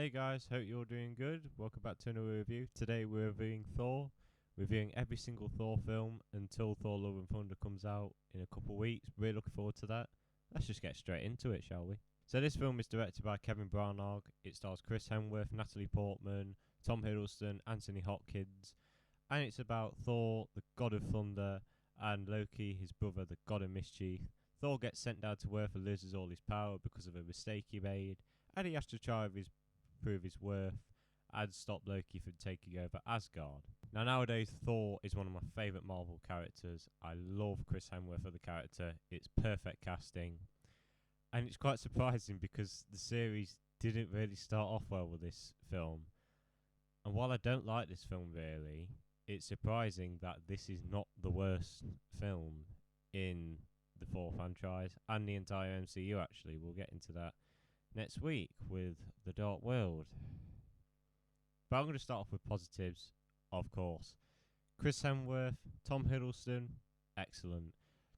Hey guys, hope you're doing good. Welcome back to another review. Today we're reviewing Thor, reviewing every single Thor film until Thor Love and Thunder comes out in a couple of weeks. Really looking forward to that. Let's just get straight into it, shall we? So this film is directed by Kevin Branagh. It stars Chris Hemsworth, Natalie Portman, Tom Hiddleston, Anthony Hopkins, and it's about Thor, the god of thunder, and Loki, his brother, the god of mischief. Thor gets sent down to Earth and loses all his power because of a mistake he made, and he has to try with prove his worth and stop Loki from taking over Asgard. Now nowadays Thor is one of my favourite Marvel characters. I love Chris Hemsworth for the character. It's perfect casting. And it's quite surprising because the series didn't really start off well with this film. And while I don't like this film really, it's surprising that this is not the worst film in the Thor franchise and the entire MCU actually. We'll get into that next week with The Dark World. But I'm going to start off with positives, of course. Chris Hemsworth, Tom Hiddleston, excellent.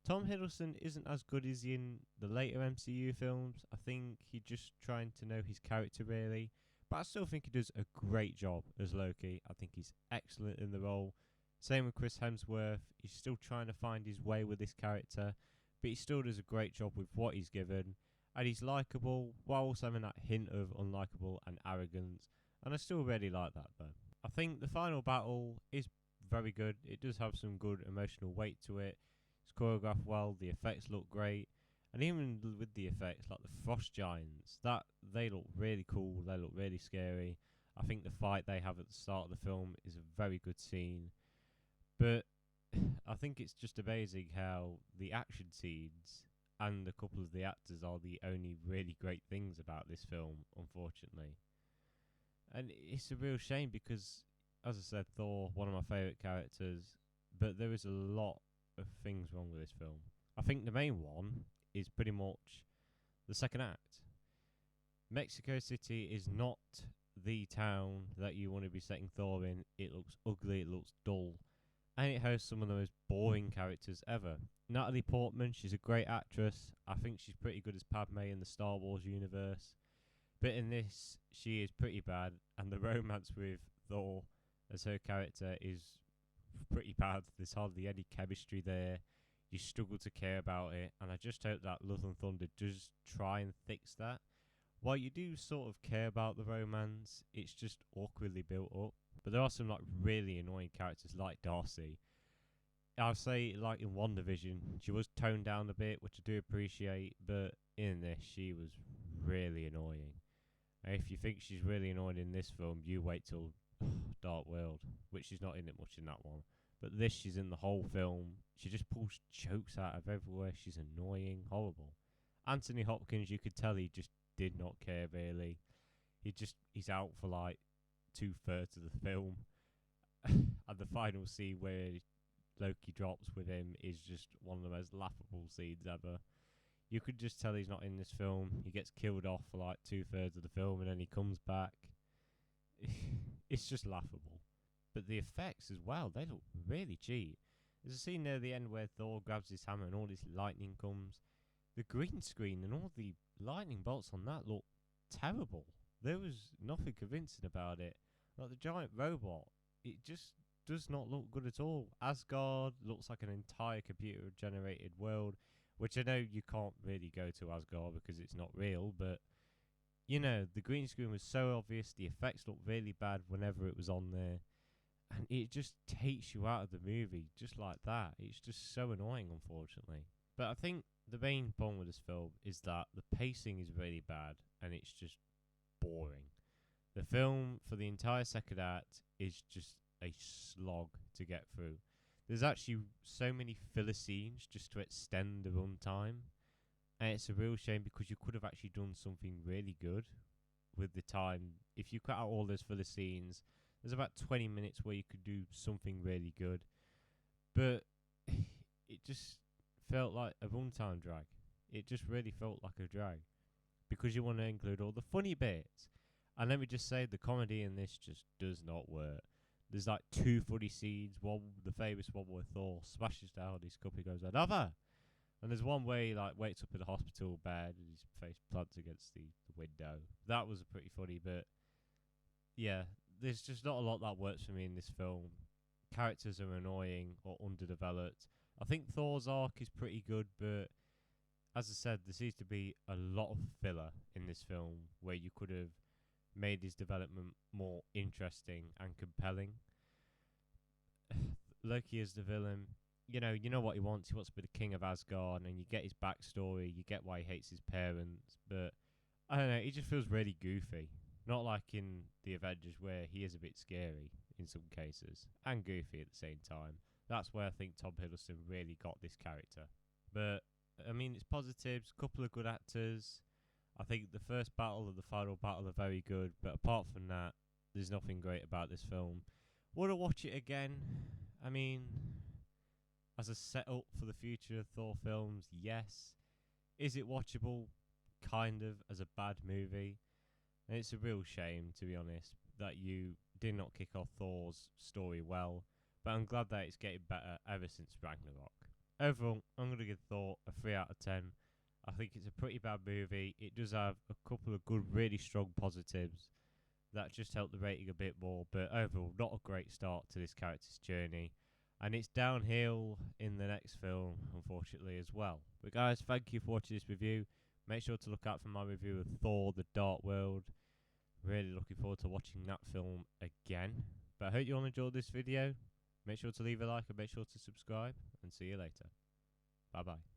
Tom Hiddleston isn't as good as in the later MCU films. I think he's just trying to know his character really. But I still think he does a great job as Loki. I think he's excellent in the role. Same with Chris Hemsworth. He's still trying to find his way with this character. But he still does a great job with what he's given. And he's likeable, while also having that hint of unlikable and arrogance. And I still really like that, though. I think the final battle is very good. It does have some good emotional weight to it. It's choreographed well. The effects look great. And even with the effects, like the frost giants, they look really cool. They look really scary. I think the fight they have at the start of the film is a very good scene. But I think it's just amazing how the action scenes and a couple of the actors are the only really great things about this film, unfortunately. And it's a real shame because, as I said, Thor, one of my favourite characters, but there is a lot of things wrong with this film. I think the main one is pretty much the second act. Mexico City is not the town that you want to be setting Thor in. It looks ugly, it looks dull, and it hosts some of the most boring characters ever. Natalie Portman, she's a great actress. I think she's pretty good as Padme in the Star Wars universe. But in this, she is pretty bad. And the romance with Thor as her character is pretty bad. There's hardly any chemistry there. You struggle to care about it. And I just hope that Love and Thunder does try and fix that. While you do sort of care about the romance, it's just awkwardly built up. But there are some like really annoying characters like Darcy. I'll say, like in WandaVision, she was toned down a bit, which I do appreciate, but in this, she was really annoying. And if you think she's really annoying in this film, you wait till Dark World, which she's not in it much in that one. But this, she's in the whole film. She just pulls jokes out of everywhere. She's annoying, horrible. Anthony Hopkins, you could tell he just did not care, really. He's out for like 2/3 of the film. And the final scene where Loki drops with him is just one of the most laughable scenes ever. You could just tell he's not in this film. He gets killed off for like 2/3 of the film and then he comes back. It's just laughable. But the effects as well, they look really cheap. There's a scene near the end where Thor grabs his hammer and all this lightning comes. The green screen and all the lightning bolts on that look terrible. There was nothing convincing about it. Like the giant robot, it just does not look good at all. Asgard looks like an entire computer-generated world, which I know you can't really go to Asgard because it's not real, but, you know, the green screen was so obvious, the effects looked really bad whenever it was on there, and it just takes you out of the movie just like that. It's just so annoying, unfortunately. But I think the main problem with this film is that the pacing is really bad, and it's just boring. The film, for the entire second act, is just a slog to get through. There's actually so many filler scenes just to extend the runtime, and it's a real shame because you could have actually done something really good with the time. If you cut out all those filler scenes, there's about 20 minutes where you could do something really good, but it just felt like a runtime drag. It just really felt like a drag because you want to include all the funny bits. And let me just say, the comedy in this just does not work. There's like two funny scenes. One, the famous one where Thor smashes down his cup, he goes, another! And there's one where he like wakes up in a hospital bed and his face plants against the window. That was a pretty funny bit. yeah, there's just not a lot that works for me in this film. Characters are annoying or underdeveloped. I think Thor's arc is pretty good, but as I said, there seems to be a lot of filler in this film where you could have made his development more interesting and compelling. Loki is the villain. You know what he wants. He wants to be the king of Asgard, and you get his backstory. You get why he hates his parents, but I don't know. He just feels really goofy. Not like in the Avengers where he is a bit scary in some cases and goofy at the same time. That's where I think Tom Hiddleston really got this character. But I mean, it's positives. Couple of good actors. I think the first battle and the final battle are very good, but apart from that, there's nothing great about this film. Would I watch it again? I mean, as a setup for the future of Thor films, yes. Is it watchable? Kind of, as a bad movie. And it's a real shame, to be honest, that you did not kick off Thor's story well. But I'm glad that it's getting better ever since Ragnarok. Overall, I'm going to give Thor a 3 out of 10. I think it's a pretty bad movie. It does have a couple of good, really strong positives that just help the rating a bit more. But overall, not a great start to this character's journey. And it's downhill in the next film, unfortunately, as well. But guys, thank you for watching this review. Make sure to look out for my review of Thor: The Dark World. Really looking forward to watching that film again. But I hope you all enjoyed this video. Make sure to leave a like and make sure to subscribe. And see you later. Bye bye.